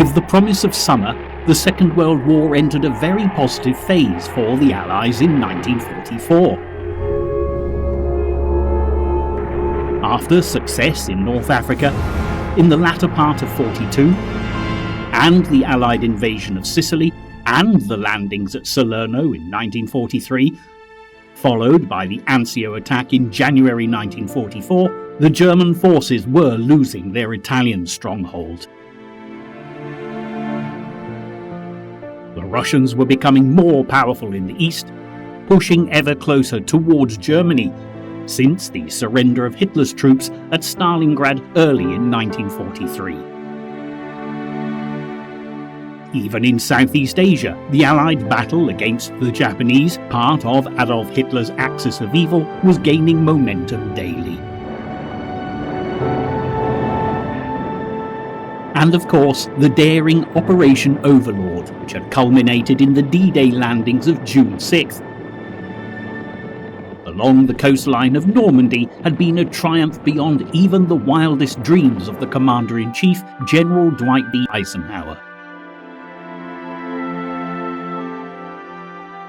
With the promise of summer, the Second World War entered a very positive phase for the Allies in 1944. After success in North Africa, in the latter part of 42, and the Allied invasion of Sicily, and the landings at Salerno in 1943, followed by the Anzio attack in January 1944, the German forces were losing their Italian stronghold. The Russians were becoming more powerful in the east, pushing ever closer towards Germany, since the surrender of Hitler's troops at Stalingrad early in 1943. Even in Southeast Asia, the Allied battle against the Japanese, part of Adolf Hitler's axis of evil, was gaining momentum daily. And of course, the daring Operation Overlord, which had culminated in the D-Day landings of June 6th. Along the coastline of Normandy had been a triumph beyond even the wildest dreams of the Commander-in-Chief, General Dwight D. Eisenhower.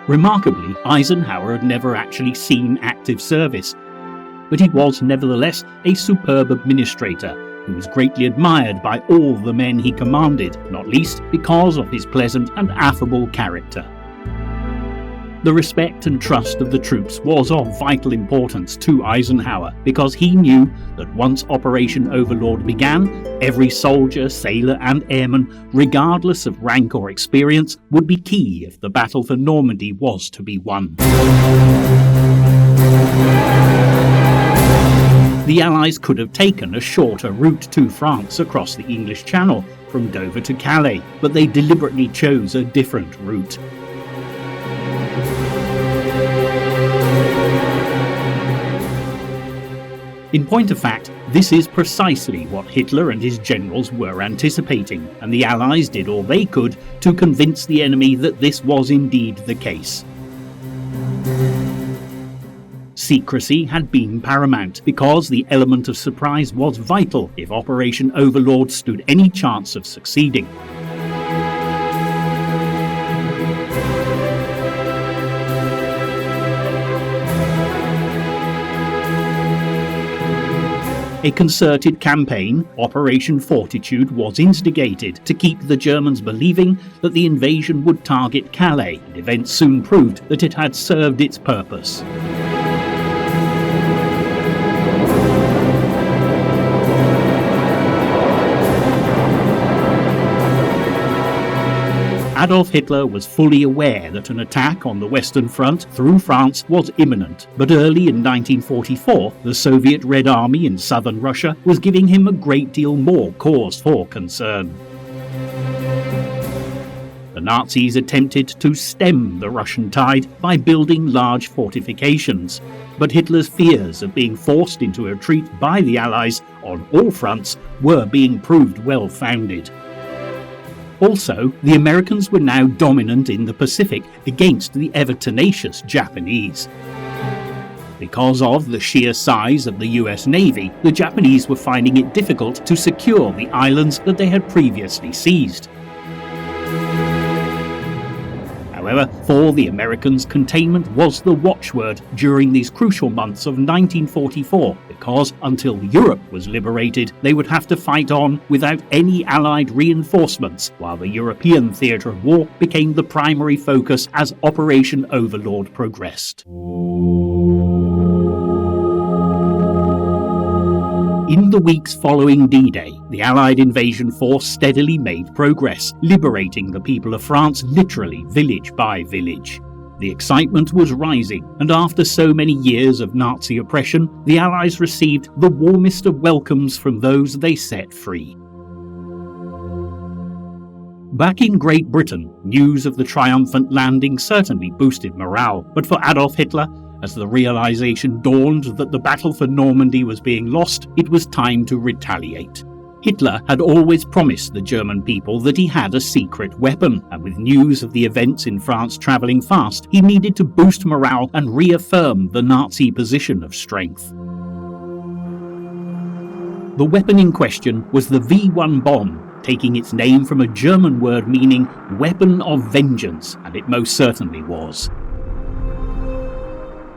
Remarkably, Eisenhower had never actually seen active service, but he was nevertheless a superb administrator who was greatly admired by all the men he commanded, not least because of his pleasant and affable character. The respect and trust of the troops was of vital importance to Eisenhower because he knew that once Operation Overlord began, every soldier, sailor and airman, regardless of rank or experience, would be key if the battle for Normandy was to be won. The Allies could have taken a shorter route to France across the English Channel from Dover to Calais, but they deliberately chose a different route. In point of fact, this is precisely what Hitler and his generals were anticipating, and the Allies did all they could to convince the enemy that this was indeed the case. Secrecy had been paramount, because the element of surprise was vital if Operation Overlord stood any chance of succeeding. A concerted campaign, Operation Fortitude, was instigated to keep the Germans believing that the invasion would target Calais, and events soon proved that it had served its purpose. Adolf Hitler was fully aware that an attack on the Western Front through France was imminent, but early in 1944, the Soviet Red Army in southern Russia was giving him a great deal more cause for concern. The Nazis attempted to stem the Russian tide by building large fortifications, but Hitler's fears of being forced into a retreat by the Allies on all fronts were being proved well-founded. Also, the Americans were now dominant in the Pacific against the ever-tenacious Japanese. Because of the sheer size of the US Navy, the Japanese were finding it difficult to secure the islands that they had previously seized. However, for the Americans, containment was the watchword during these crucial months of 1944, because until Europe was liberated, they would have to fight on without any Allied reinforcements, while the European theatre of war became the primary focus as Operation Overlord progressed. In the weeks following D-Day, the Allied invasion force steadily made progress, liberating the people of France literally village by village. The excitement was rising, and after so many years of Nazi oppression, the Allies received the warmest of welcomes from those they set free. Back in Great Britain, news of the triumphant landing certainly boosted morale, but for Adolf Hitler, as the realization dawned that the battle for Normandy was being lost, it was time to retaliate. Hitler had always promised the German people that he had a secret weapon, and with news of the events in France travelling fast, he needed to boost morale and reaffirm the Nazi position of strength. The weapon in question was the V-1 bomb, taking its name from a German word meaning weapon of vengeance, and it most certainly was.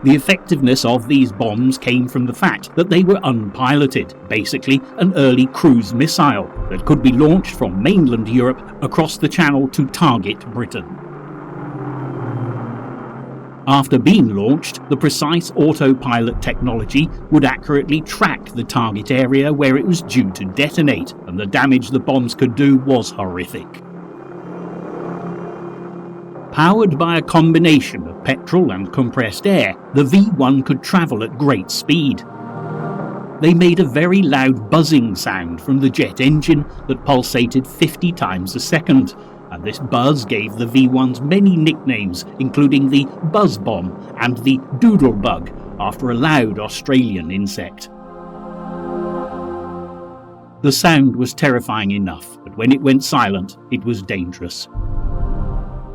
The effectiveness of these bombs came from the fact that they were unpiloted, basically an early cruise missile that could be launched from mainland Europe across the Channel to target Britain. After being launched, the precise autopilot technology would accurately track the target area where it was due to detonate, and the damage the bombs could do was horrific. Powered by a combination of petrol and compressed air, the V1 could travel at great speed. They made a very loud buzzing sound from the jet engine that pulsated 50 times a second, and this buzz gave the V1s many nicknames, including the Buzz Bomb and the Doodlebug, after a loud Australian insect. The sound was terrifying enough, but when it went silent, it was dangerous,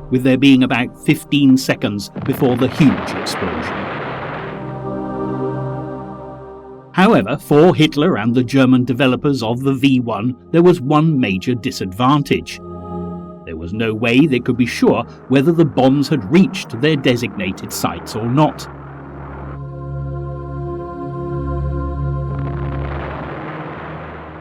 with there being about 15 seconds before the huge explosion. However, for Hitler and the German developers of the V1, there was one major disadvantage. There was no way they could be sure whether the bombs had reached their designated sites or not.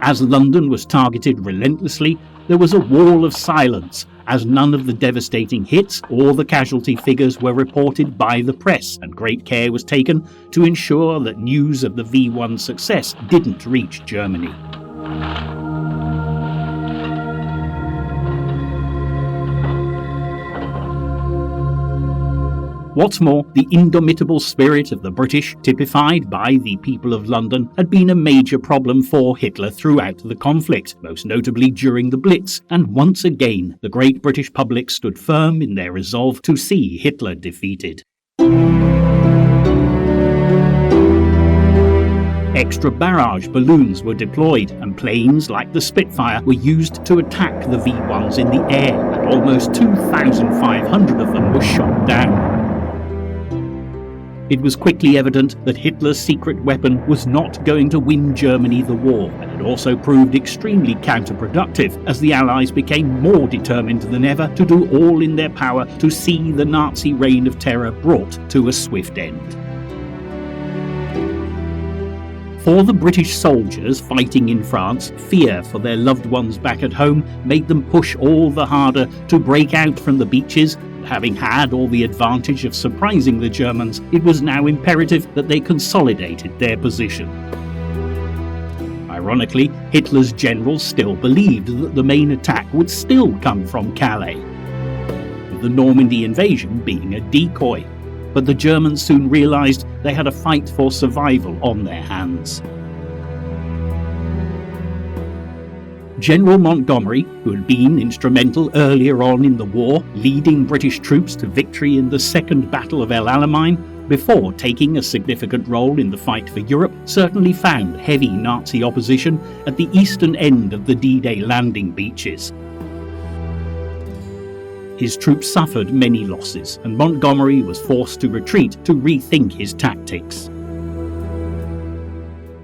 As London was targeted relentlessly, there was a wall of silence, as none of the devastating hits or the casualty figures were reported by the press, and great care was taken to ensure that news of the V1's success didn't reach Germany. What's more, the indomitable spirit of the British, typified by the people of London, had been a major problem for Hitler throughout the conflict, most notably during the Blitz, and once again the great British public stood firm in their resolve to see Hitler defeated. Extra barrage balloons were deployed, and planes like the Spitfire were used to attack the V1s in the air, and almost 2,500 of them were shot down. It was quickly evident that Hitler's secret weapon was not going to win Germany the war, and it also proved extremely counterproductive as the Allies became more determined than ever to do all in their power to see the Nazi reign of terror brought to a swift end. For the British soldiers fighting in France, fear for their loved ones back at home made them push all the harder to break out from the beaches. Having had all the advantage of surprising the Germans, it was now imperative that they consolidated their position. Ironically, Hitler's generals still believed that the main attack would still come from Calais, with the Normandy invasion being a decoy. But the Germans soon realised they had a fight for survival on their hands. General Montgomery, who had been instrumental earlier on in the war, leading British troops to victory in the Second Battle of El Alamein, before taking a significant role in the fight for Europe, certainly found heavy Nazi opposition at the eastern end of the D-Day landing beaches. His troops suffered many losses, and Montgomery was forced to retreat to rethink his tactics.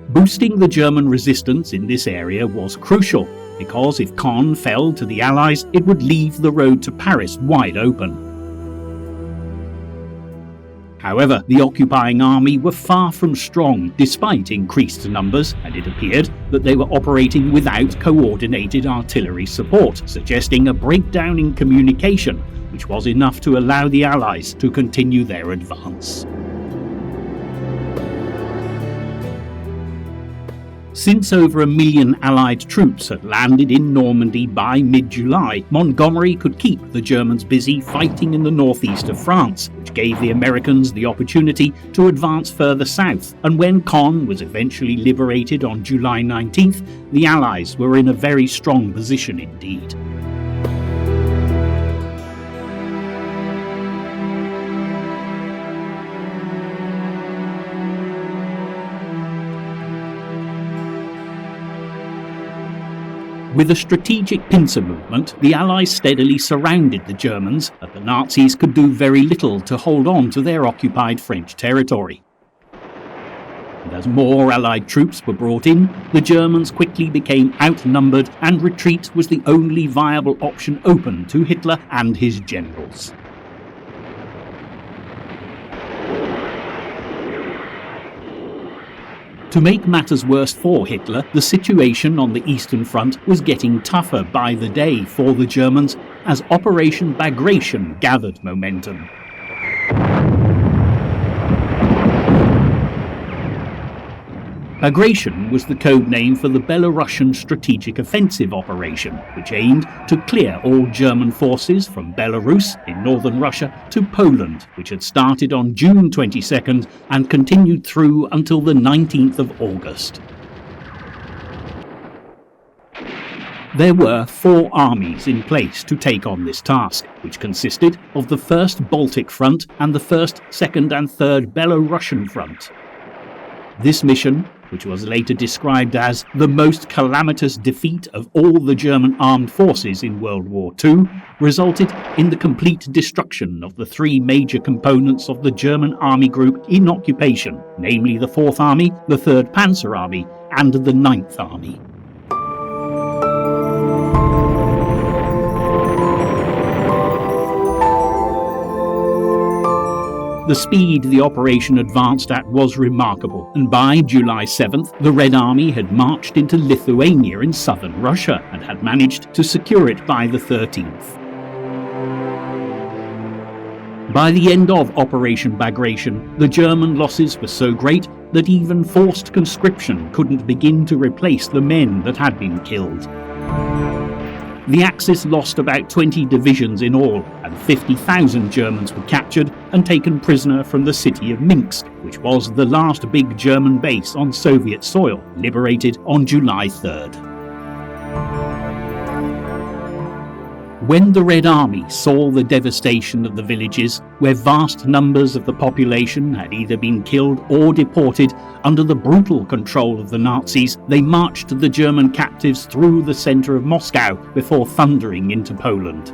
Boosting the German resistance in this area was crucial, because if Caen fell to the Allies, it would leave the road to Paris wide open. However, the occupying army were far from strong despite increased numbers, and it appeared that they were operating without coordinated artillery support, suggesting a breakdown in communication, which was enough to allow the Allies to continue their advance. Since over 1 million Allied troops had landed in Normandy by mid-July, Montgomery could keep the Germans busy fighting in the northeast of France, which gave the Americans the opportunity to advance further south, and when Caen was eventually liberated on July 19th, the Allies were in a very strong position indeed. With a strategic pincer movement, the Allies steadily surrounded the Germans, but the Nazis could do very little to hold on to their occupied French territory. and as more Allied troops were brought in, the Germans quickly became outnumbered and retreat was the only viable option open to Hitler and his generals. To make matters worse for Hitler, the situation on the Eastern Front was getting tougher by the day for the Germans as Operation Bagration gathered momentum. Bagration was the code name for the Belarusian strategic offensive operation, which aimed to clear all German forces from Belarus in northern Russia to Poland, which had started on June 22nd and continued through until the 19th of August. There were 4 armies in place to take on this task, which consisted of the 1st Baltic Front and the 1st, 2nd and 3rd Belarusian Front. This mission, which was later described as the most calamitous defeat of all the German armed forces in World War II, resulted in the complete destruction of the 3 major components of the German army group in occupation, namely the 4th Army, the 3rd Panzer Army, and the 9th Army. The speed the operation advanced at was remarkable, and by July 7th, the Red Army had marched into Lithuania in southern Russia and had managed to secure it by the 13th. By the end of Operation Bagration, the German losses were so great that even forced conscription couldn't begin to replace the men that had been killed. The Axis lost about 20 divisions in all, and 50,000 Germans were captured and taken prisoner from the city of Minsk, which was the last big German base on Soviet soil, liberated on July 3rd. When the Red Army saw the devastation of the villages, where vast numbers of the population had either been killed or deported under the brutal control of the Nazis, they marched the German captives through the centre of Moscow before thundering into Poland.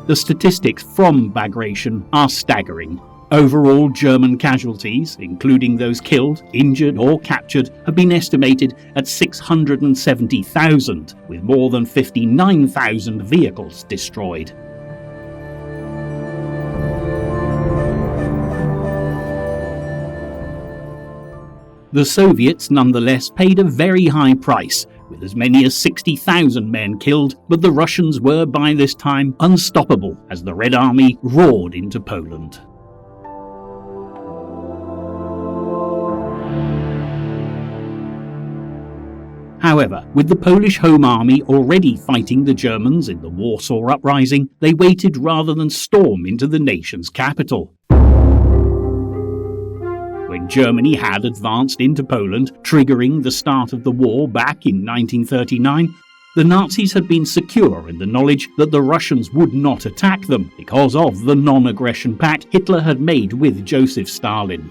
The statistics from Bagration are staggering. Overall German casualties, including those killed, injured or captured, have been estimated at 670,000, with more than 59,000 vehicles destroyed. The Soviets nonetheless paid a very high price, with as many as 60,000 men killed, but the Russians were by this time unstoppable as the Red Army roared into Poland. However, with the Polish Home Army already fighting the Germans in the Warsaw Uprising, they waited rather than storm into the nation's capital. When Germany had advanced into Poland, triggering the start of the war back in 1939, the Nazis had been secure in the knowledge that the Russians would not attack them because of the non-aggression pact Hitler had made with Joseph Stalin.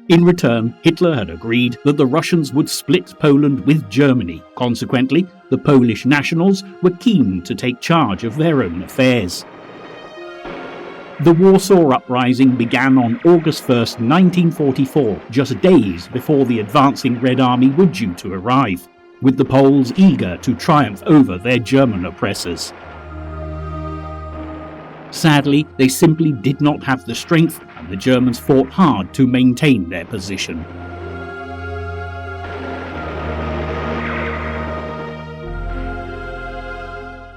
In return, Hitler had agreed that the Russians would split Poland with Germany. Consequently, the Polish nationals were keen to take charge of their own affairs. The Warsaw Uprising began on August 1, 1944, just days before the advancing Red Army were due to arrive, with the Poles eager to triumph over their German oppressors. Sadly, they simply did not have the strength, and the Germans fought hard to maintain their position.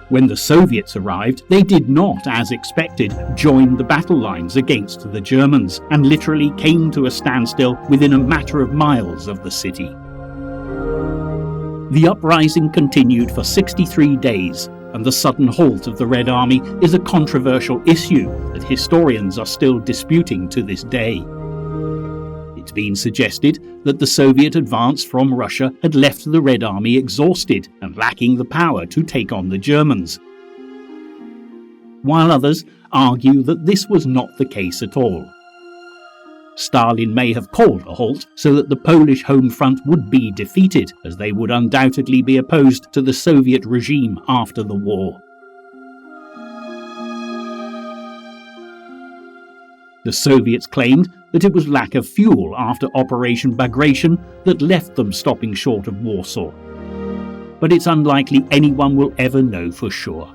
When the Soviets arrived, they did not, as expected, join the battle lines against the Germans, and literally came to a standstill within a matter of miles of the city. The uprising continued for 63 days, and the sudden halt of the Red Army is a controversial issue that historians are still disputing to this day. It's been suggested that the Soviet advance from Russia had left the Red Army exhausted and lacking the power to take on the Germans. while others argue that this was not the case at all. Stalin may have called a halt so that the Polish home front would be defeated, as they would undoubtedly be opposed to the Soviet regime after the war. The Soviets claimed that it was lack of fuel after Operation Bagration that left them stopping short of Warsaw. But it's unlikely anyone will ever know for sure.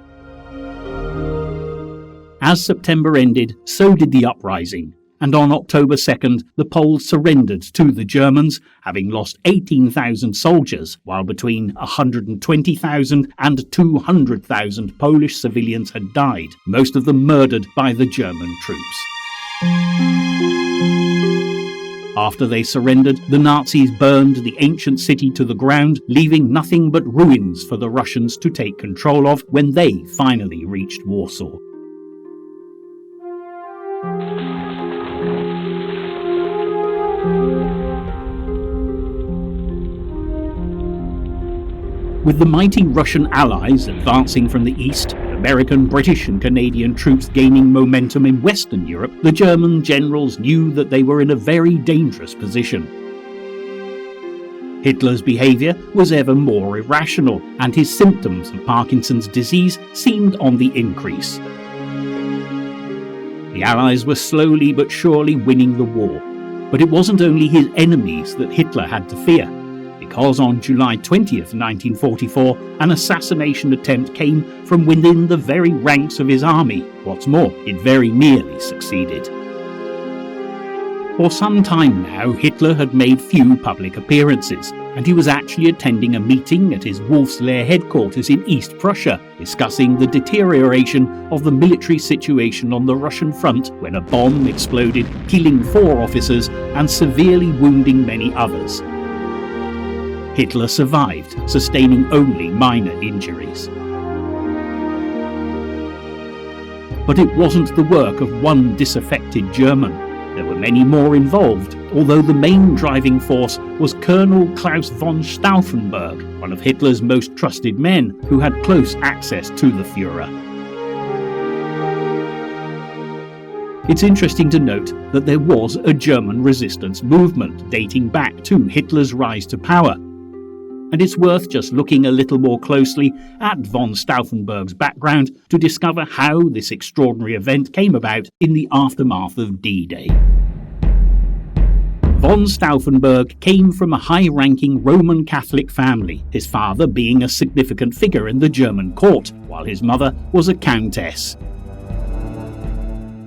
As September ended, so did the uprising, and on October 2nd, the Poles surrendered to the Germans, having lost 18,000 soldiers, while between 120,000 and 200,000 Polish civilians had died, most of them murdered by the German troops. After they surrendered, the Nazis burned the ancient city to the ground, leaving nothing but ruins for the Russians to take control of when they finally reached Warsaw. With the mighty Russian allies advancing from the east, American, British and Canadian troops gaining momentum in Western Europe, the German generals knew that they were in a very dangerous position. Hitler's behaviour was ever more irrational, and his symptoms of Parkinson's disease seemed on the increase. The Allies were slowly but surely winning the war, but it wasn't only his enemies that Hitler had to fear, because on July 20th, 1944, an assassination attempt came from within the very ranks of his army. What's more, it very nearly succeeded. For some time now, Hitler had made few public appearances, and he was actually attending a meeting at his Wolfslair headquarters in East Prussia, discussing the deterioration of the military situation on the Russian front when a bomb exploded, killing 4 officers and severely wounding many others. Hitler survived, sustaining only minor injuries. But it wasn't the work of one disaffected German. There were many more involved, although the main driving force was Colonel Klaus von Stauffenberg, one of Hitler's most trusted men, who had close access to the Führer. It's interesting to note that there was a German resistance movement dating back to Hitler's rise to power, and it's worth just looking a little more closely at von Stauffenberg's background to discover how this extraordinary event came about in the aftermath of D-Day. Von Stauffenberg came from a high-ranking Roman Catholic family, his father being a significant figure in the German court, while his mother was a countess.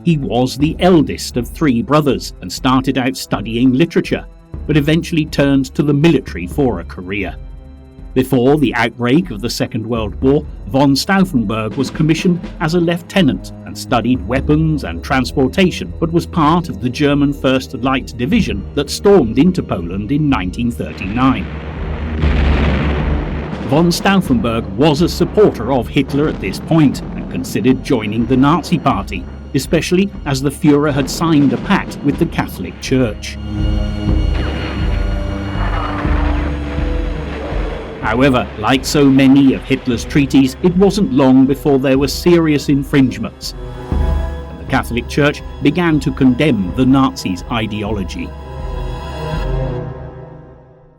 He was the eldest of 3 brothers and started out studying literature, but eventually turned to the military for a career. Before the outbreak of the Second World War, von Stauffenberg was commissioned as a lieutenant and studied weapons and transportation, but was part of the German 1st Light Division that stormed into Poland in 1939. Von Stauffenberg was a supporter of Hitler at this point and considered joining the Nazi Party, especially as the Führer had signed a pact with the Catholic Church. However, like so many of Hitler's treaties, it wasn't long before there were serious infringements, and the Catholic Church began to condemn the Nazis' ideology.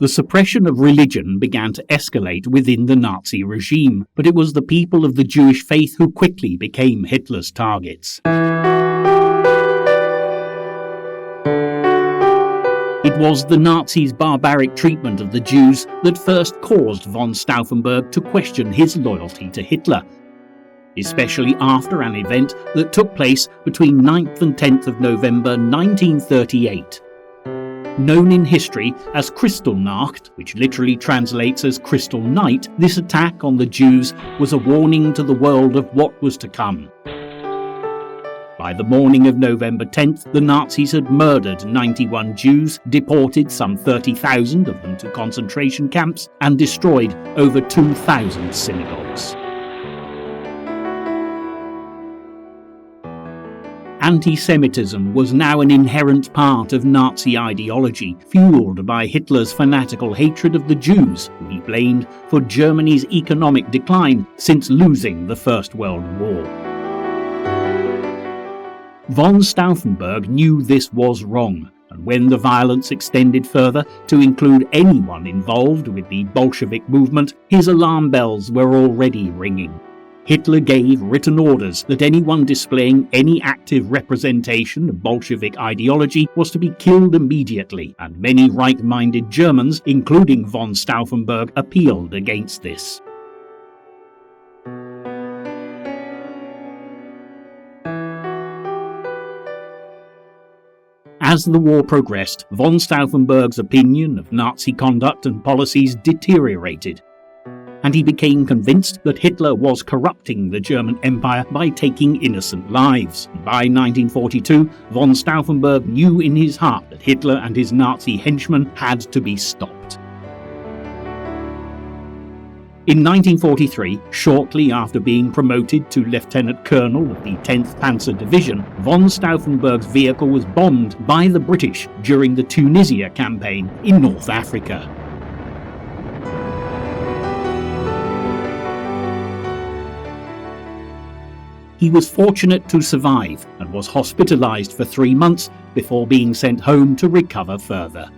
The suppression of religion began to escalate within the Nazi regime, but it was the people of the Jewish faith who quickly became Hitler's targets. It was the Nazis' barbaric treatment of the Jews that first caused von Stauffenberg to question his loyalty to Hitler, especially after an event that took place between 9th and 10th of November 1938. Known in history as Kristallnacht, which literally translates as Crystal Night, this attack on the Jews was a warning to the world of what was to come. By the morning of November 10th, the Nazis had murdered 91 Jews, deported some 30,000 of them to concentration camps, and destroyed over 2,000 synagogues. Anti-Semitism was now an inherent part of Nazi ideology, fueled by Hitler's fanatical hatred of the Jews, who he blamed for Germany's economic decline since losing the First World War. Von Stauffenberg knew this was wrong, and when the violence extended further to include anyone involved with the Bolshevik movement, his alarm bells were already ringing. Hitler gave written orders that anyone displaying any active representation of Bolshevik ideology was to be killed immediately, and many right-minded Germans, including von Stauffenberg, appealed against this. As the war progressed, von Stauffenberg's opinion of Nazi conduct and policies deteriorated, and he became convinced that Hitler was corrupting the German Empire by taking innocent lives. By 1942, von Stauffenberg knew in his heart that Hitler and his Nazi henchmen had to be stopped. In 1943, shortly after being promoted to Lieutenant Colonel of the 10th Panzer Division, von Stauffenberg's vehicle was bombed by the British during the Tunisia campaign in North Africa. He was fortunate to survive and was hospitalized for 3 months before being sent home to recover further.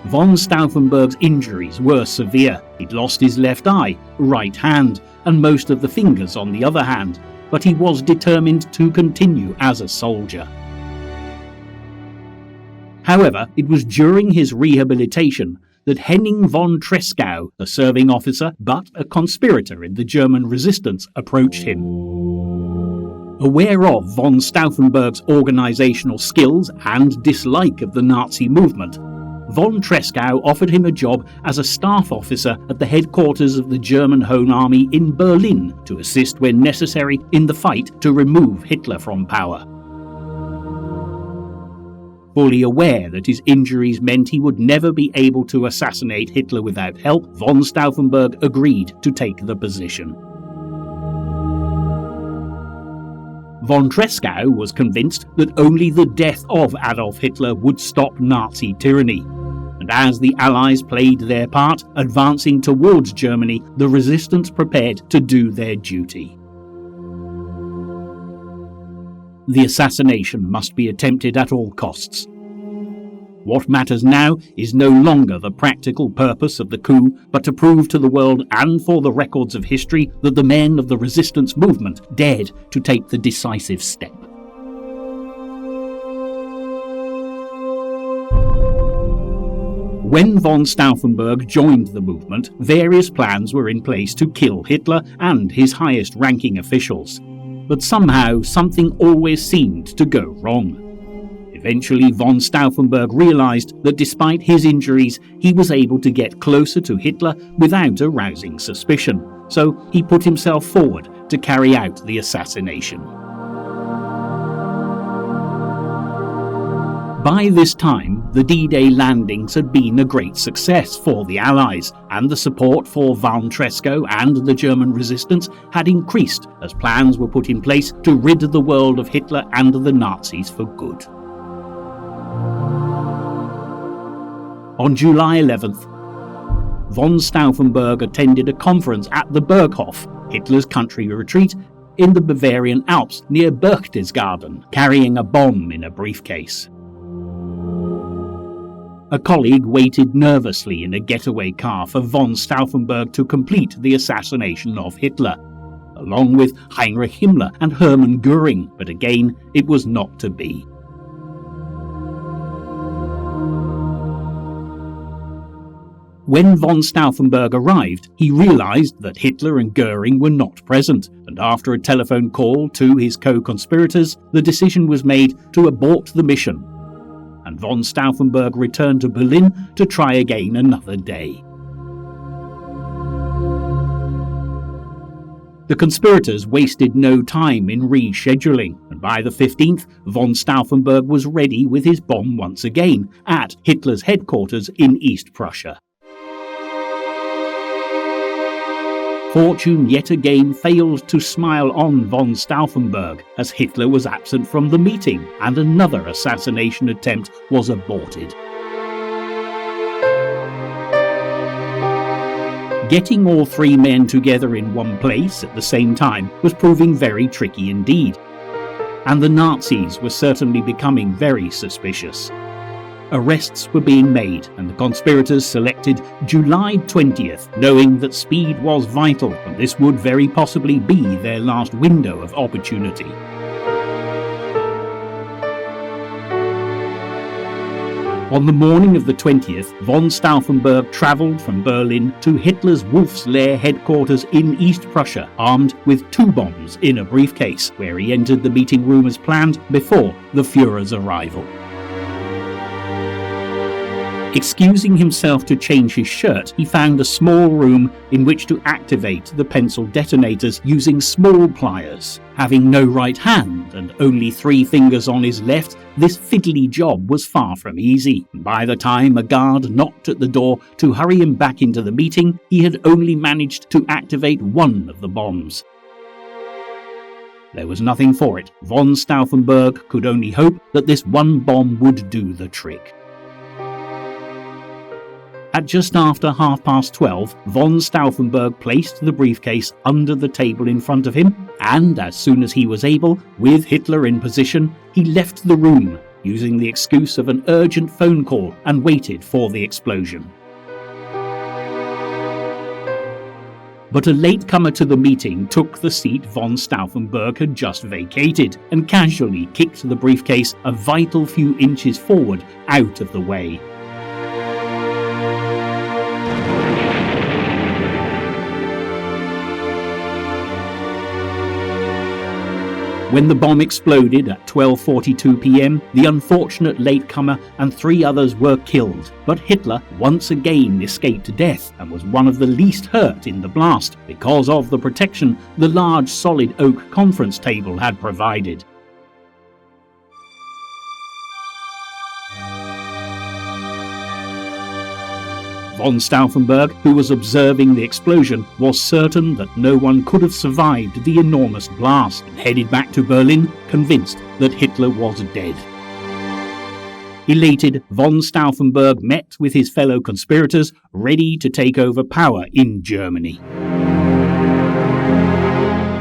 Von Stauffenberg's injuries were severe. He'd lost his left eye, right hand, and most of the fingers on the other hand, but he was determined to continue as a soldier. However, it was during his rehabilitation that Henning von Tresckow, a serving officer but a conspirator in the German resistance, approached him. Aware of von Stauffenberg's organizational skills and dislike of the Nazi movement, von Tresckow offered him a job as a staff officer at the headquarters of the German Home Army in Berlin to assist when necessary in the fight to remove Hitler from power. Fully aware that his injuries meant he would never be able to assassinate Hitler without help, von Stauffenberg agreed to take the position. Von Tresckow was convinced that only the death of Adolf Hitler would stop Nazi tyranny, and as the Allies played their part, advancing towards Germany, the resistance prepared to do their duty. The assassination must be attempted at all costs. What matters now is no longer the practical purpose of the coup, but to prove to the world and for the records of history that the men of the resistance movement dared to take the decisive step. When von Stauffenberg joined the movement, various plans were in place to kill Hitler and his highest-ranking officials. But somehow something always seemed to go wrong. Eventually, von Stauffenberg realized that despite his injuries, he was able to get closer to Hitler without arousing suspicion, so he put himself forward to carry out the assassination. By this time, the D-Day landings had been a great success for the Allies, and the support for von Tresckow and the German resistance had increased as plans were put in place to rid the world of Hitler and the Nazis for good. On July 11th, von Stauffenberg attended a conference at the Berghof, Hitler's country retreat, in the Bavarian Alps near Berchtesgaden, carrying a bomb in a briefcase. A colleague waited nervously in a getaway car for von Stauffenberg to complete the assassination of Hitler, along with Heinrich Himmler and Hermann Göring, but again it was not to be. When von Stauffenberg arrived, he realized that Hitler and Göring were not present, and after a telephone call to his co-conspirators, the decision was made to abort the mission, and von Stauffenberg returned to Berlin to try again another day. The conspirators wasted no time in rescheduling, and by the 15th, von Stauffenberg was ready with his bomb once again at Hitler's headquarters in East Prussia. Fortune yet again failed to smile on von Stauffenberg as Hitler was absent from the meeting and another assassination attempt was aborted. Getting all three men together in one place at the same time was proving very tricky indeed. and the Nazis were certainly becoming very suspicious. Arrests were being made, and the conspirators selected July 20th, knowing that speed was vital and this would very possibly be their last window of opportunity. On the morning of the 20th, von Stauffenberg travelled from Berlin to Hitler's Wolf's Lair headquarters in East Prussia, armed with 2 bombs in a briefcase, where he entered the meeting room as planned before the Führer's arrival. Excusing himself to change his shirt, he found a small room in which to activate the pencil detonators using small pliers. Having no right hand and only 3 fingers on his left, this fiddly job was far from easy. By the time a guard knocked at the door to hurry him back into the meeting, he had only managed to activate 1 of the bombs. There was nothing for it. Von Stauffenberg could only hope that this 1 bomb would do the trick. At just after 12:30, von Stauffenberg placed the briefcase under the table in front of him, and as soon as he was able, with Hitler in position, he left the room, using the excuse of an urgent phone call, and waited for the explosion. But a latecomer to the meeting took the seat von Stauffenberg had just vacated, and casually kicked the briefcase a vital few inches forward out of the way. When the bomb exploded at 12:42 p.m, the unfortunate latecomer and 3 others were killed, but Hitler once again escaped death and was one of the least hurt in the blast because of the protection the large solid oak conference table had provided. Von Stauffenberg, who was observing the explosion, was certain that no one could have survived the enormous blast, and headed back to Berlin, convinced that Hitler was dead. Elated, von Stauffenberg met with his fellow conspirators, ready to take over power in Germany.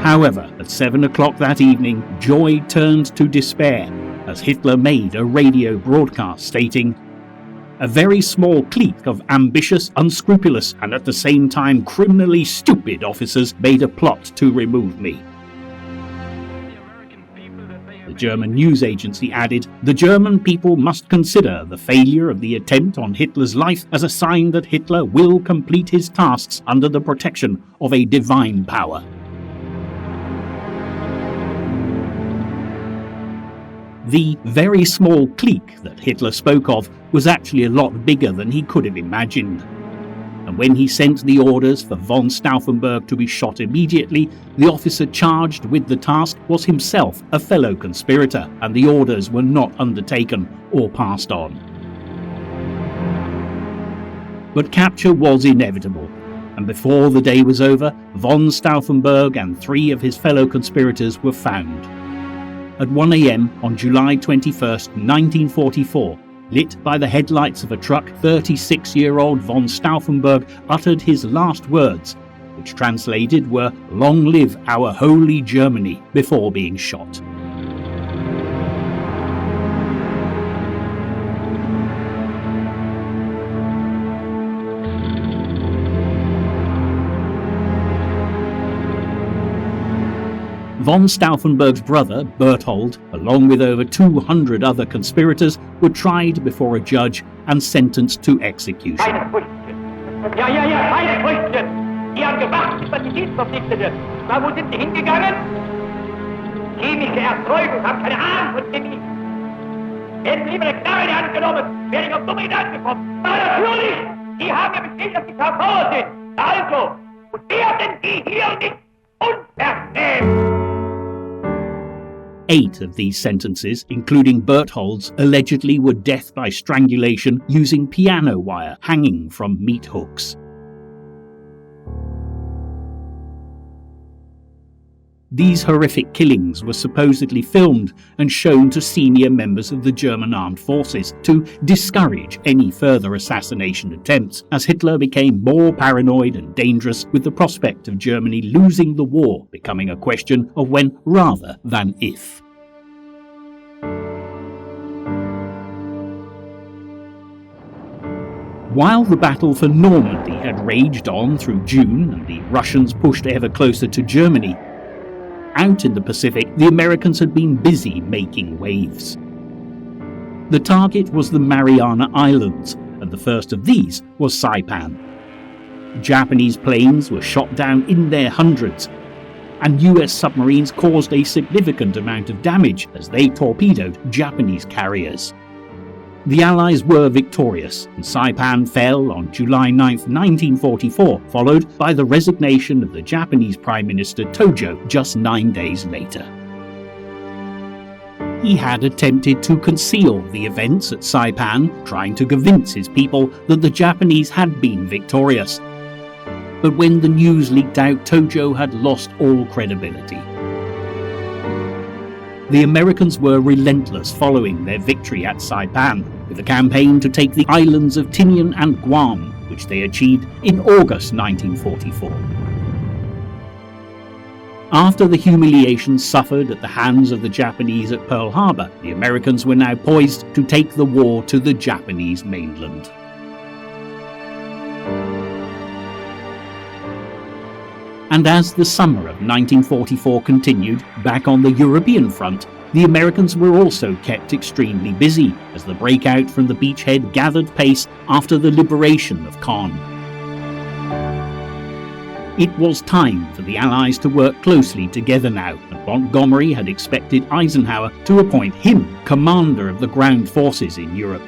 However, at 7 o'clock that evening, joy turned to despair as Hitler made a radio broadcast stating, "A very small clique of ambitious, unscrupulous, and at the same time criminally stupid officers made a plot to remove me." The German news agency added, "The German people must consider the failure of the attempt on Hitler's life as a sign that Hitler will complete his tasks under the protection of a divine power." The very small clique that Hitler spoke of was actually a lot bigger than he could have imagined. And when he sent the orders for von Stauffenberg to be shot immediately, the officer charged with the task was himself a fellow conspirator, and the orders were not undertaken or passed on. But capture was inevitable, and before the day was over, von Stauffenberg and 3 of his fellow conspirators were found. At 1 a.m. on July 21, 1944, lit by the headlights of a truck, 36-year-old von Stauffenberg uttered his last words, which translated were, "Long live our holy Germany," before being shot. Von Stauffenberg's brother, Berthold, along with over 200 other conspirators, were tried before a judge and sentenced to execution. Keine Früchte! Die haben gemacht über die Dienstverpflichtete. Na, wo sind sie hingegangen? Chemische Erzeugung, haben keine Ahnung von Chemie. Hätten lieber eine Knarre in die Hand genommen, wäre ich auf dumme Gedanken gekommen. Aber natürlich! Die haben ja bestätigt, dass die Verbraucher sind. Also, und werden die hier nicht unvernehmen! 8 of these sentences, including Berthold's, allegedly were death by strangulation using piano wire hanging from meat hooks. These horrific killings were supposedly filmed and shown to senior members of the German armed forces to discourage any further assassination attempts, as Hitler became more paranoid and dangerous, with the prospect of Germany losing the war becoming a question of when rather than if. While the battle for Normandy had raged on through June and the Russians pushed ever closer to Germany, out in the Pacific, the Americans had been busy making waves. The target was the Mariana Islands, and the first of these was Saipan. Japanese planes were shot down in their hundreds, and US submarines caused a significant amount of damage as they torpedoed Japanese carriers. The Allies were victorious, and Saipan fell on July 9, 1944, followed by the resignation of the Japanese Prime Minister Tojo just 9 days later. He had attempted to conceal the events at Saipan, trying to convince his people that the Japanese had been victorious. But when the news leaked out, Tojo had lost all credibility. The Americans were relentless following their victory at Saipan, with a campaign to take the islands of Tinian and Guam, which they achieved in August 1944. After the humiliation suffered at the hands of the Japanese at Pearl Harbor, the Americans were now poised to take the war to the Japanese mainland. And as the summer of 1944 continued, back on the European front, the Americans were also kept extremely busy as the breakout from the beachhead gathered pace after the liberation of Caen. It was time for the Allies to work closely together now, and Montgomery had expected Eisenhower to appoint him commander of the ground forces in Europe.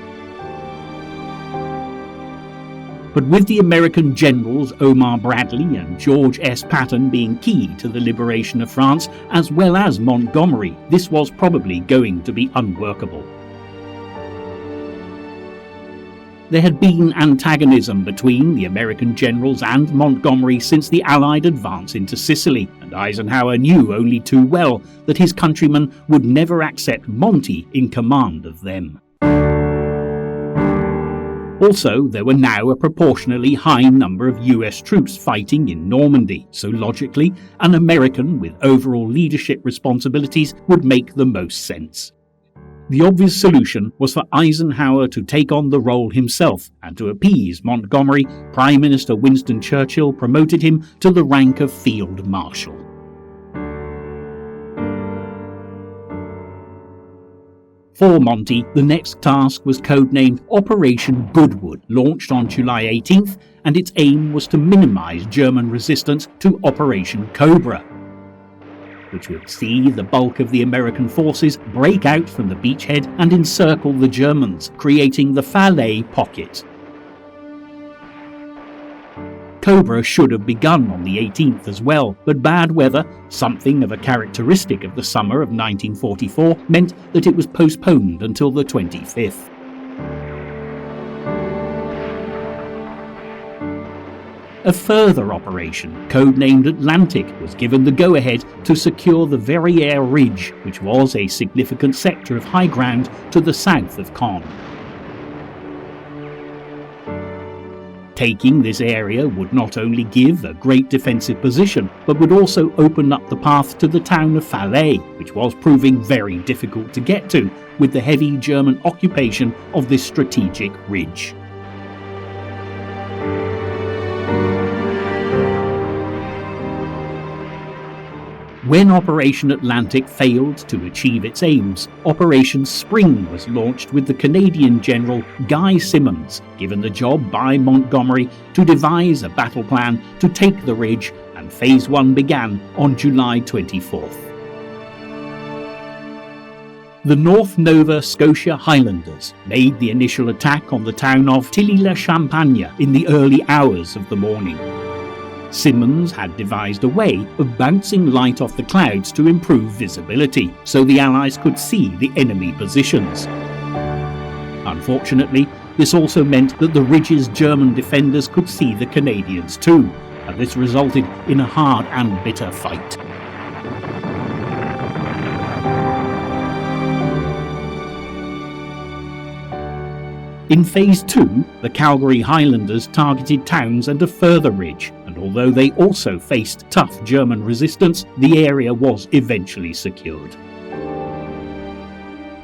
But with the American generals Omar Bradley and George S. Patton being key to the liberation of France, as well as Montgomery, this was probably going to be unworkable. There had been antagonism between the American generals and Montgomery since the Allied advance into Sicily, and Eisenhower knew only too well that his countrymen would never accept Monty in command of them. Also, there were now a proportionally high number of US troops fighting in Normandy, so logically, an American with overall leadership responsibilities would make the most sense. The obvious solution was for Eisenhower to take on the role himself, and to appease Montgomery, Prime Minister Winston Churchill promoted him to the rank of Field Marshal. For Monty, the next task was codenamed Operation Goodwood, launched on July 18th, and its aim was to minimise German resistance to Operation Cobra, which would see the bulk of the American forces break out from the beachhead and encircle the Germans, creating the Falaise Pocket. Cobra should have begun on the 18th as well, but bad weather, something of a characteristic of the summer of 1944, meant that it was postponed until the 25th. A further operation, codenamed Atlantic, was given the go-ahead to secure the Verrières Ridge, which was a significant sector of high ground to the south of Caen. Taking this area would not only give a great defensive position, but would also open up the path to the town of Falaise, which was proving very difficult to get to, with the heavy German occupation of this strategic ridge. When Operation Atlantic failed to achieve its aims, Operation Spring was launched with the Canadian General Guy Simonds given the job by Montgomery to devise a battle plan to take the ridge, and Phase 1 began on July 24th. The North Nova Scotia Highlanders made the initial attack on the town of Tilly-la-Champagne in the early hours of the morning. Simonds had devised a way of bouncing light off the clouds to improve visibility, so the Allies could see the enemy positions. Unfortunately, this also meant that the ridge's German defenders could see the Canadians too, and this resulted in a hard and bitter fight. In Phase 2, the Calgary Highlanders targeted towns and a further ridge, and although they also faced tough German resistance, the area was eventually secured.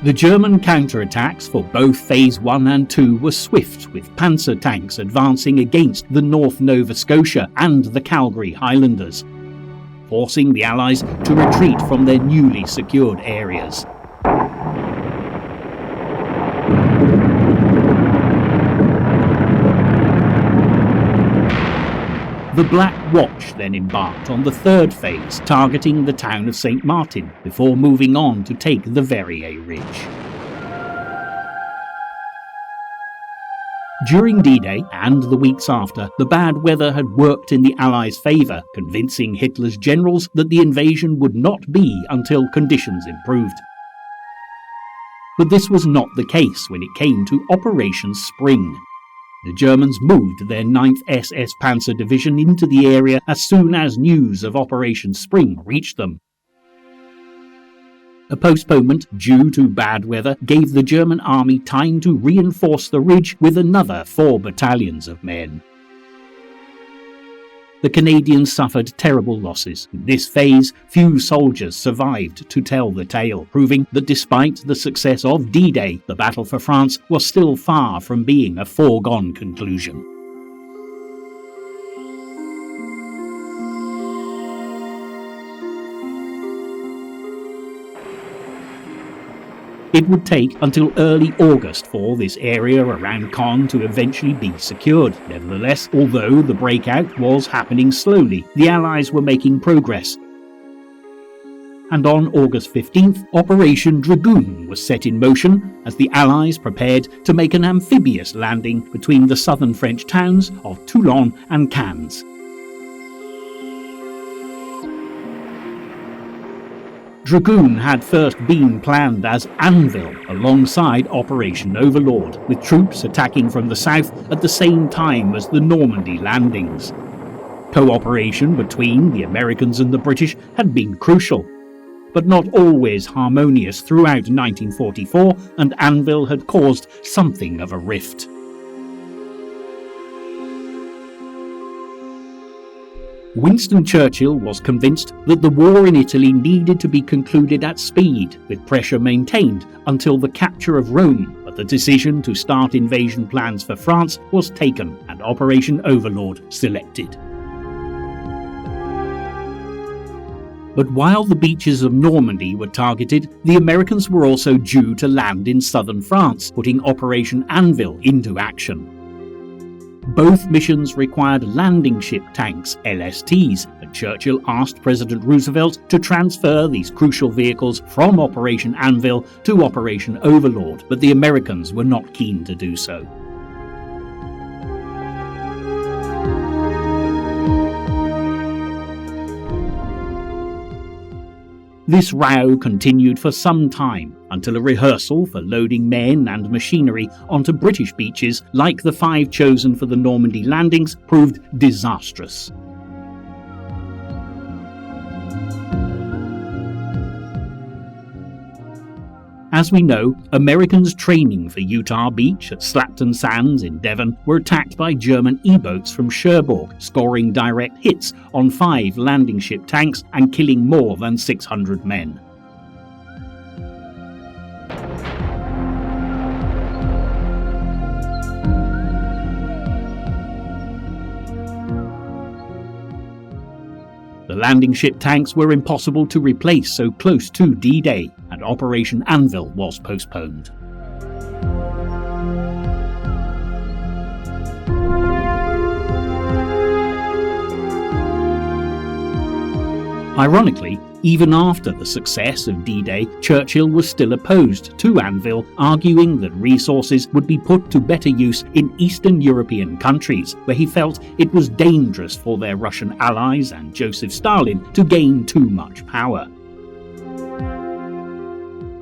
The German counterattacks for both Phase 1 and 2 were swift, with panzer tanks advancing against the North Nova Scotia and the Calgary Highlanders, forcing the Allies to retreat from their newly secured areas. The Black Watch then embarked on the third phase, targeting the town of St. Martin, before moving on to take the Verrier Ridge. During D-Day and the weeks after, the bad weather had worked in the Allies' favour, convincing Hitler's generals that the invasion would not be until conditions improved. But this was not the case when it came to Operation Spring. The Germans moved their 9th SS Panzer Division into the area as soon as news of Operation Spring reached them. A postponement due to bad weather gave the German army time to reinforce the ridge with another 4 battalions of men. The Canadians suffered terrible losses. In this phase, few soldiers survived to tell the tale, proving that despite the success of D-Day, the battle for France was still far from being a foregone conclusion. It would take until early August for this area around Caen to eventually be secured. Nevertheless, although the breakout was happening slowly, the Allies were making progress. And on August 15th, Operation Dragoon was set in motion as the Allies prepared to make an amphibious landing between the southern French towns of Toulon and Cannes. Dragoon had first been planned as Anvil alongside Operation Overlord, with troops attacking from the south at the same time as the Normandy landings. Cooperation between the Americans and the British had been crucial, but not always harmonious throughout 1944, and Anvil had caused something of a rift. Winston Churchill was convinced that the war in Italy needed to be concluded at speed, with pressure maintained until the capture of Rome, but the decision to start invasion plans for France was taken and Operation Overlord selected. But while the beaches of Normandy were targeted, the Americans were also due to land in southern France, putting Operation Anvil into action. Both missions required landing ship tanks, LSTs, and Churchill asked President Roosevelt to transfer these crucial vehicles from Operation Anvil to Operation Overlord, but the Americans were not keen to do so. This row continued for some time, until a rehearsal for loading men and machinery onto British beaches, like the 5 chosen for the Normandy landings, proved disastrous. As we know, Americans training for Utah Beach at Slapton Sands in Devon were attacked by German E-boats from Cherbourg, scoring direct hits on 5 landing ship tanks and killing more than 600 men. The landing ship tanks were impossible to replace so close to D-Day, and Operation Anvil was postponed. Ironically, even after the success of D-Day, Churchill was still opposed to Anvil, arguing that resources would be put to better use in Eastern European countries, where he felt it was dangerous for their Russian allies and Joseph Stalin to gain too much power.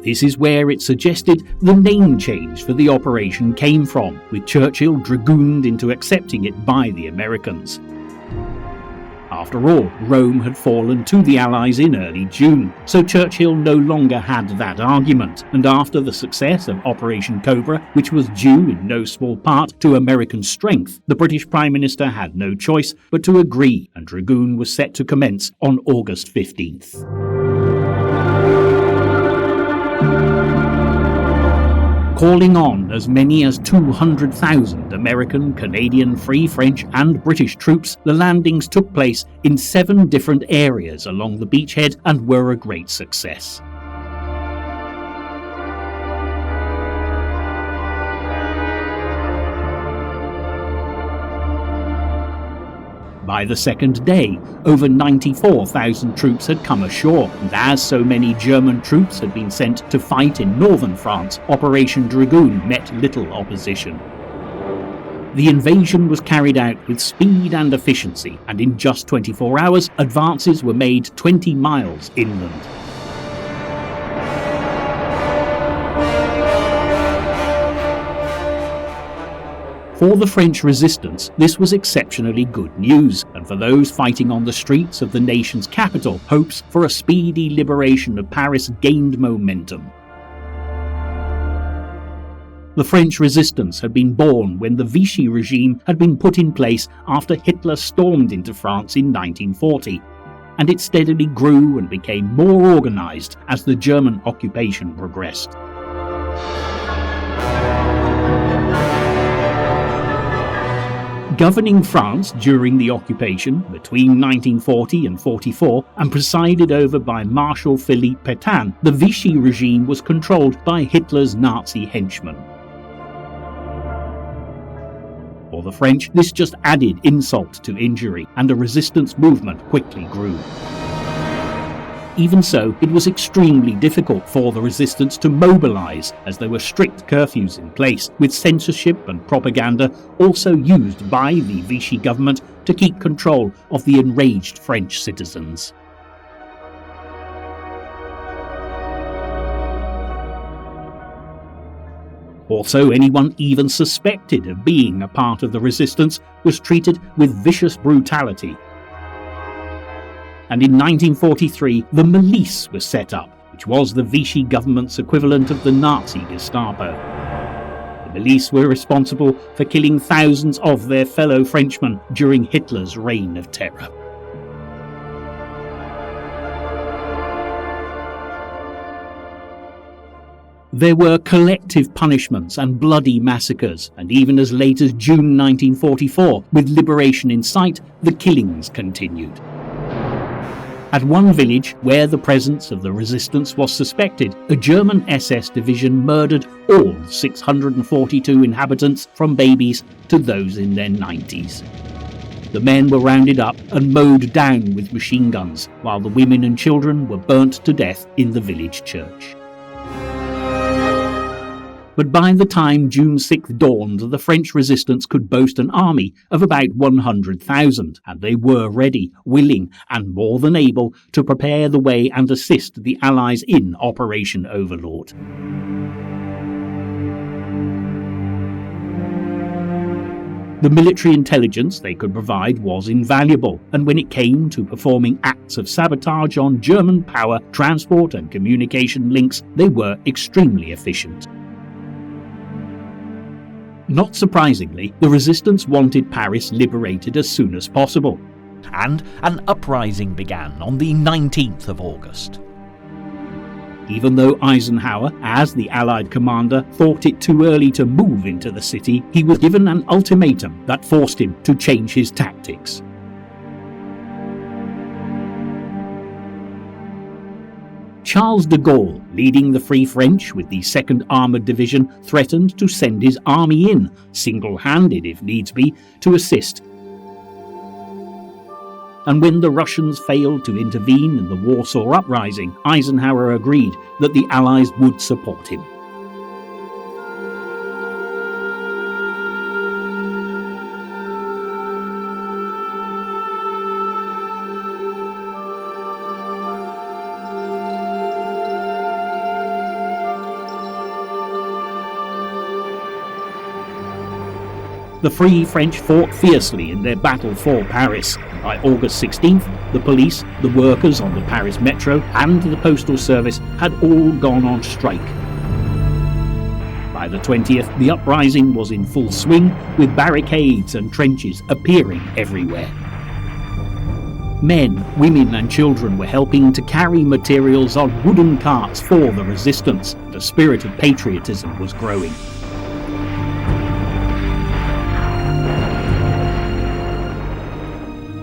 This is where it suggested the name change for the operation came from, with Churchill dragooned into accepting it by the Americans. After all, Rome had fallen to the Allies in early June, so Churchill no longer had that argument, and after the success of Operation Cobra, which was due in no small part to American strength, the British Prime Minister had no choice but to agree, and Dragoon was set to commence on August 15th. Calling on as many as 200,000 American, Canadian, Free French and British troops, the landings took place in 7 different areas along the beachhead and were a great success. By the second day, over 94,000 troops had come ashore, and as so many German troops had been sent to fight in northern France, Operation Dragoon met little opposition. The invasion was carried out with speed and efficiency, and in just 24 hours, advances were made 20 miles inland. For the French resistance, this was exceptionally good news, and for those fighting on the streets of the nation's capital, hopes for a speedy liberation of Paris gained momentum. The French resistance had been born when the Vichy regime had been put in place after Hitler stormed into France in 1940, and it steadily grew and became more organised as the German occupation progressed. Governing France during the occupation between 1940 and 44 and presided over by Marshal Philippe Pétain, the Vichy regime was controlled by Hitler's Nazi henchmen. For the French, this just added insult to injury, and a resistance movement quickly grew. Even so, it was extremely difficult for the resistance to mobilise, as there were strict curfews in place, with censorship and propaganda also used by the Vichy government to keep control of the enraged French citizens. Also, anyone even suspected of being a part of the resistance was treated with vicious brutality. And in 1943, the Milice was set up, which was the Vichy government's equivalent of the Nazi Gestapo. The Milice were responsible for killing thousands of their fellow Frenchmen during Hitler's reign of terror. There were collective punishments and bloody massacres, and even as late as June 1944, with liberation in sight, the killings continued. At one village, where the presence of the resistance was suspected, a German SS division murdered all 642 inhabitants, from babies to those in their 90s. The men were rounded up and mowed down with machine guns, while the women and children were burnt to death in the village church. But by the time June 6th dawned, the French resistance could boast an army of about 100,000, and they were ready, willing, and more than able to prepare the way and assist the Allies in Operation Overlord. The military intelligence they could provide was invaluable, and when it came to performing acts of sabotage on German power, transport and communication links, they were extremely efficient. Not surprisingly, the resistance wanted Paris liberated as soon as possible, and an uprising began on the 19th of August. Even though Eisenhower, as the Allied commander, thought it too early to move into the city, he was given an ultimatum that forced him to change his tactics. Charles de Gaulle, leading the Free French with the 2nd Armoured Division, threatened to send his army in, single-handed if needs be, to assist. And when the Russians failed to intervene in the Warsaw Uprising, Eisenhower agreed that the Allies would support him. The Free French fought fiercely in their battle for Paris. By August 16th, the police, the workers on the Paris Metro, and the postal service had all gone on strike. By the 20th, the uprising was in full swing, with barricades and trenches appearing everywhere. Men, women and children were helping to carry materials on wooden carts for the resistance. The spirit of patriotism was growing.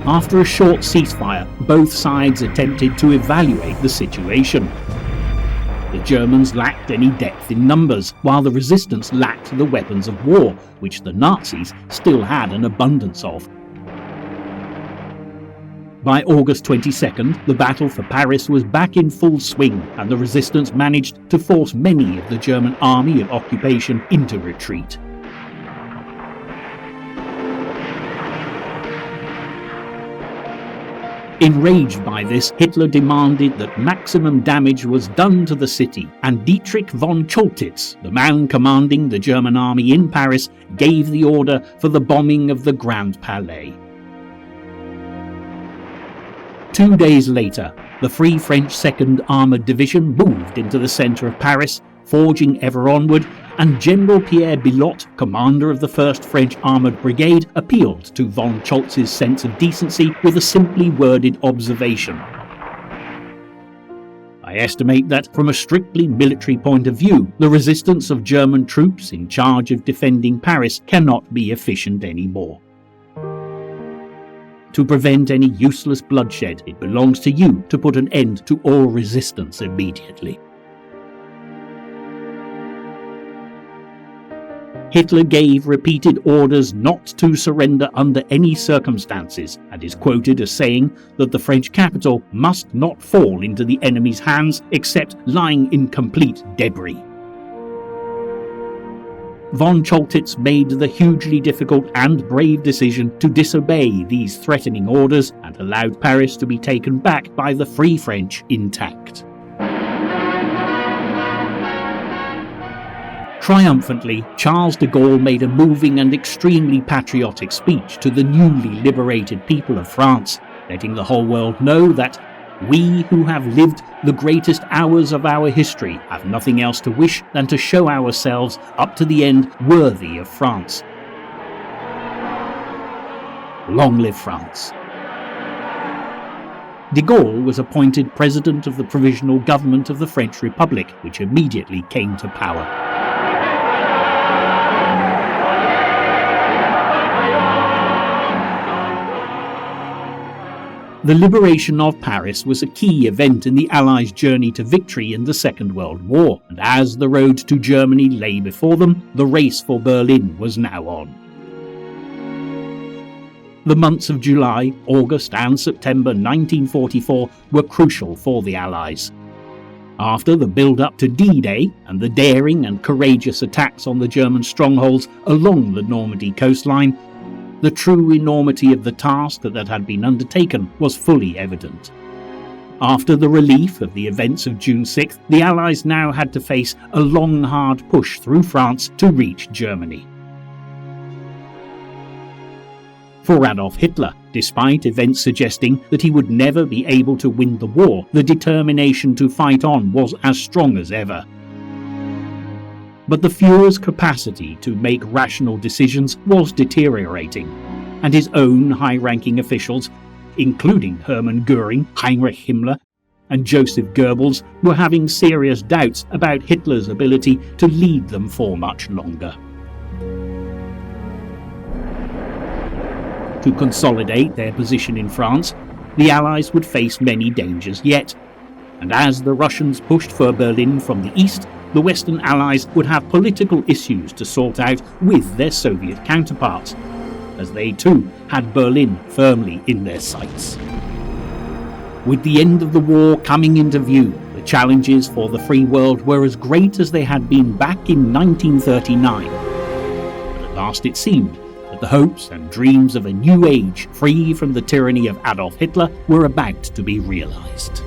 After a short ceasefire, both sides attempted to evaluate the situation. The Germans lacked any depth in numbers, while the resistance lacked the weapons of war, which the Nazis still had an abundance of. By August 22nd, the battle for Paris was back in full swing, and the resistance managed to force many of the German army of occupation into retreat. Enraged by this, Hitler demanded that maximum damage was done to the city, and Dietrich von Choltitz, the man commanding the German army in Paris, gave the order for the bombing of the Grand Palais. 2 days later, the Free French 2nd Armoured Division moved into the centre of Paris, forging ever onward, and General Pierre Billotte, commander of the 1st French Armoured Brigade, appealed to von Choltz's sense of decency with a simply worded observation. I estimate that, from a strictly military point of view, the resistance of German troops in charge of defending Paris cannot be efficient anymore. To prevent any useless bloodshed, it belongs to you to put an end to all resistance immediately. Hitler gave repeated orders not to surrender under any circumstances, and is quoted as saying that the French capital must not fall into the enemy's hands except lying in complete debris. Von Choltitz made the hugely difficult and brave decision to disobey these threatening orders and allowed Paris to be taken back by the Free French intact. Triumphantly, Charles de Gaulle made a moving and extremely patriotic speech to the newly liberated people of France, letting the whole world know that we who have lived the greatest hours of our history have nothing else to wish than to show ourselves up to the end worthy of France. Long live France. De Gaulle was appointed President of the Provisional Government of the French Republic, which immediately came to power. The liberation of Paris was a key event in the Allies' journey to victory in the Second World War, and as the road to Germany lay before them, the race for Berlin was now on. The months of July, August and September 1944 were crucial for the Allies. After the build-up to D-Day and the daring and courageous attacks on the German strongholds along the Normandy coastline, the true enormity of the task that had been undertaken was fully evident. After the relief of the events of June 6th, the Allies now had to face a long, hard push through France to reach Germany. For Adolf Hitler, despite events suggesting that he would never be able to win the war, the determination to fight on was as strong as ever. But the Führer's capacity to make rational decisions was deteriorating, and his own high-ranking officials, including Hermann Göring, Heinrich Himmler, and Joseph Goebbels, were having serious doubts about Hitler's ability to lead them for much longer. To consolidate their position in France, the Allies would face many dangers yet, and as the Russians pushed for Berlin from the east, the Western Allies would have political issues to sort out with their Soviet counterparts, as they too had Berlin firmly in their sights. With the end of the war coming into view, the challenges for the free world were as great as they had been back in 1939. But at last it seemed that the hopes and dreams of a new age, free from the tyranny of Adolf Hitler, were about to be realized.